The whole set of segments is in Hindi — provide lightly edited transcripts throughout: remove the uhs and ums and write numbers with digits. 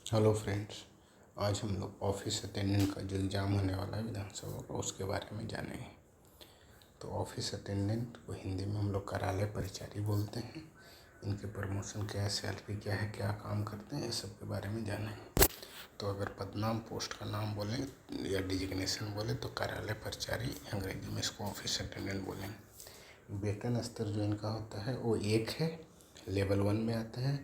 Hello friends. आज हम लोग ऑफिस अटेंडेंट का जो एग्ज़ाम होने वाला है विधानसभा का उसके बारे में जानेंगे। तो ऑफिस अटेंडेंट को हिंदी में हम लोग कार्यालय परिचारी बोलते हैं। इनके प्रमोशन क्या है, सैलरी क्या है, क्या काम करते हैं, इस सब के बारे में जानेंगे। तो अगर पदनाम पोस्ट का नाम बोलें या डिजिग्नेशन बोले तो कार्यालय परिचारी, अंग्रेजी में इसको ऑफिस अटेंडेंट बोलेंगे। वेतन स्तर जो इनका होता है वो 1 है, लेवल 1 में आता है,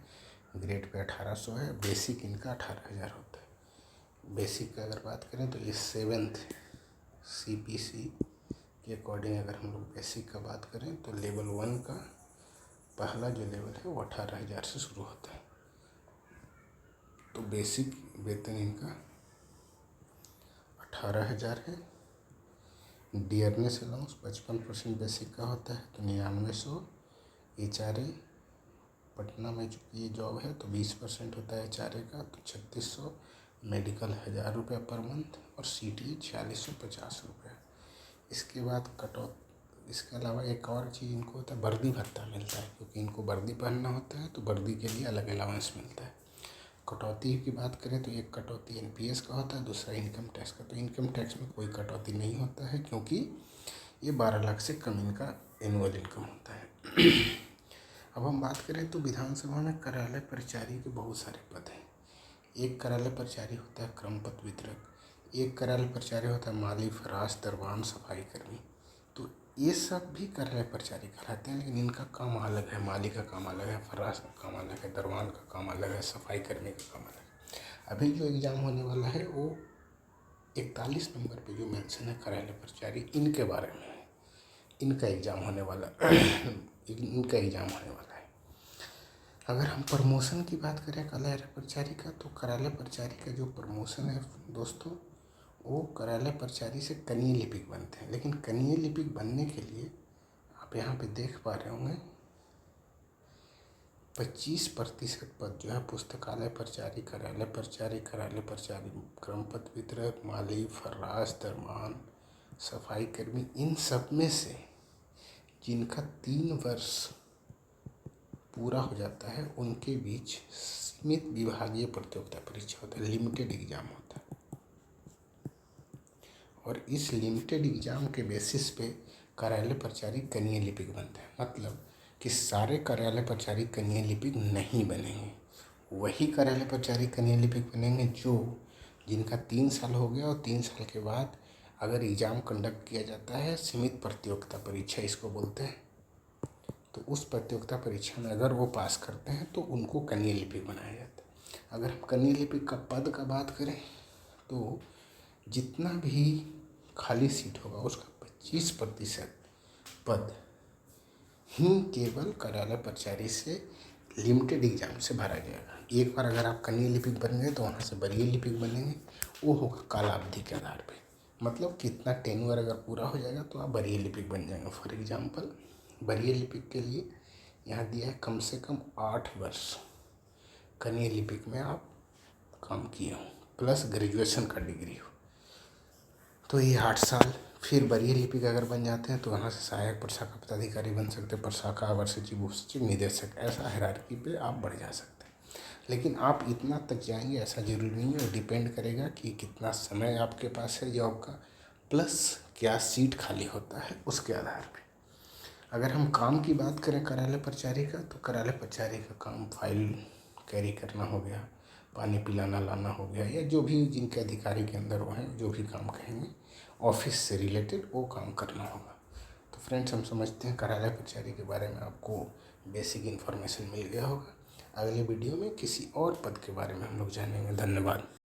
ग्रेड पे 1800 है, बेसिक इनका 18,000 होता है। बेसिक का अगर बात करें तो ये 7th CPC के अकॉर्डिंग अगर हम लोग बेसिक का बात करें तो लेवल 1 का पहला जो लेवल है वो 18,000 से शुरू होता है। तो बेसिक वेतन इनका 18,000 है। डियरनेस अलाउंस 55% बेसिक का होता है तो 9900। HRA पटना में चूँकि ये जॉब है तो 20% होता है HRA का तो 3600। मेडिकल 1000 रुपये पर मंथ और CTA 4650 रुपये। इसके बाद इसके अलावा एक और चीज़ इनको होता है, वर्दी भत्ता मिलता है, क्योंकि इनको वर्दी पहनना होता है तो वर्दी के लिए अलग अलाउंस मिलता है। कटौती की बात करें तो एक कटौती NPS का होता है, दूसरा इनकम टैक्स का। तो इनकम टैक्स में कोई कटौती नहीं होता है क्योंकि ये 12 लाख से कम इनका एनुअल इनकम होता है। अब हम बात करें तो विधानसभा में कार्यालय परिचारी के बहुत सारे पद हैं। एक कार्यालय परिचारी होता है क्रमपत्र वितरक, एक कार्यालय परिचारी होता है माली, फराश, दरबान, सफाई कर्मी। तो ये सब भी कार्यालय परिचारी कहलाते हैं, लेकिन इनका काम अलग है। माली का काम अलग है, फराश का काम अलग है, दरबान का काम अलग है, सफाई कर्मी का काम अलग है। अभी जो एग्ज़ाम होने वाला है वो 41 नंबर पे जो मेंशन है कार्यालय परिचारी, इनके बारे में है। इनका एग्ज़ाम होने वाला इनका एग्ज़ाम होने वाला है। अगर हम प्रमोशन की बात करें कार्यालय परिचारी का, तो कार्यालय परिचारी का जो प्रमोशन है दोस्तों, वो कार्यालय परिचारी से कनीय लिपिक बनते हैं। लेकिन कनीय लिपिक बनने के लिए आप यहाँ पे देख पा रहे होंगे 25% पद जो है पुस्तकालय परिचारी, कार्यालय परिचारी, क्रमपत्र वितरक, माली, फर्राश, दरमान, सफाई कर्मी, इन सब में से जिनका 3 वर्ष पूरा हो जाता है उनके बीच सीमित विभागीय प्रतियोगिता परीक्षा होता है, लिमिटेड एग्ज़ाम होता है। और इस लिमिटेड एग्ज़ाम के बेसिस पे कार्यालय परिचारी कनीय लिपिक बनते हैं। मतलब कि सारे कार्यालय परिचारी कनीय लिपिक नहीं बनेंगे, वही कार्यालय परिचारी कनीय लिपिक बनेंगे जिनका 3 साल हो गया और 3 साल के बाद अगर एग्ज़ाम कंडक्ट किया जाता है, सीमित प्रतियोगिता परीक्षा इसको बोलते हैं, तो उस प्रतियोगिता परीक्षा में अगर वो पास करते हैं तो उनको कनीय लिपिक बनाया जाता है। अगर हम कनीय लिपिक का पद का बात करें तो जितना भी खाली सीट होगा उसका 25% पद ही केवल कार्यालय परिचारी से लिमिटेड एग्ज़ाम से भरा जाएगा। एक बार अगर आप कनीय लिपिक बन गए तो वहाँ से वरीय लिपिक बनेंगे, वो होगा कालावधि के आधार पे। मतलब कितना टेन्योर अगर पूरा हो जाएगा तो आप वरीय लिपिक बन जाएंगे। फॉर एग्जाम्पल वरीय लिपिक के लिए यहाँ दिया है कम से कम 8 वर्ष कनीय लिपिक में आप काम किए हो प्लस ग्रेजुएशन का डिग्री हो, तो ये 8 साल। फिर वरीय लिपिक अगर बन जाते हैं तो वहाँ से सहायक प्रशाखा पदाधिकारी बन सकते हैं, प्रशाखा, अवर सचिव, उप सचिव, निदेशक, ऐसा हायरार्की पे आप बढ़ जा सकते हैं। लेकिन आप इतना तक जाएंगे ऐसा जरूरी नहीं है, वो डिपेंड करेगा कि कितना समय आपके पास है जॉब का, प्लस क्या सीट खाली होता है उसके आधार पे। अगर हम काम की बात करें कार्यालय परिचारी का, तो कार्यालय परिचारी का काम फाइल कैरी करना हो गया, पानी पिलाना लाना हो गया, या जो भी जिनके अधिकारी के अंदर वो हैं, जो भी काम कहेंगे ऑफिस से रिलेटेड वो काम करना होगा। तो फ्रेंड्स, हम समझते हैं कार्यालय परिचारी के बारे में आपको बेसिक इन्फॉर्मेशन मिल गया होगा। अगले वीडियो में किसी और पद के बारे में हम लोग जानेंगे। धन्यवाद।